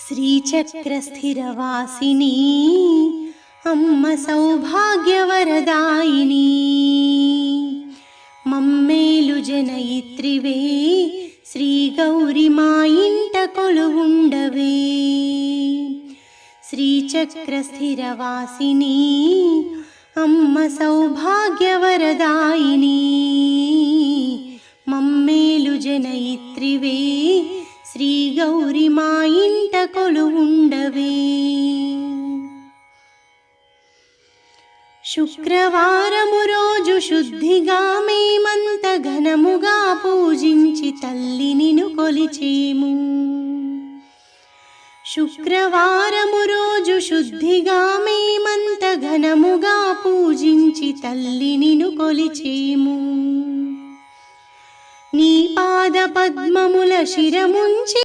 శ్రీచక్రస్థిరవాసిని అమ్మ సౌభాగ్యవరదాయిని మమ్మేలు జనయిత్రివే శ్రీ గౌరి మా ఇంట కొలువుండవే శ్రీచక్రస్థిరవాసిని అమ్మ సౌభాగ్యవరదాయిని మమ్మేలు జనయిత్రివే శ్రీ గౌరి మా ఇంట కొలువుండవే శుక్రవారము రోజు శుద్ధిగా మేమంత ఘనముగా పూజించి తల్లి నిన్ను కొలిచేము శుక్రవారము రోజు శుద్ధిగా మేమంత ఘనముగా పూజించి తల్లి నిన్ను కొలిచేము నీ పాద పద్మముల శిరముంచి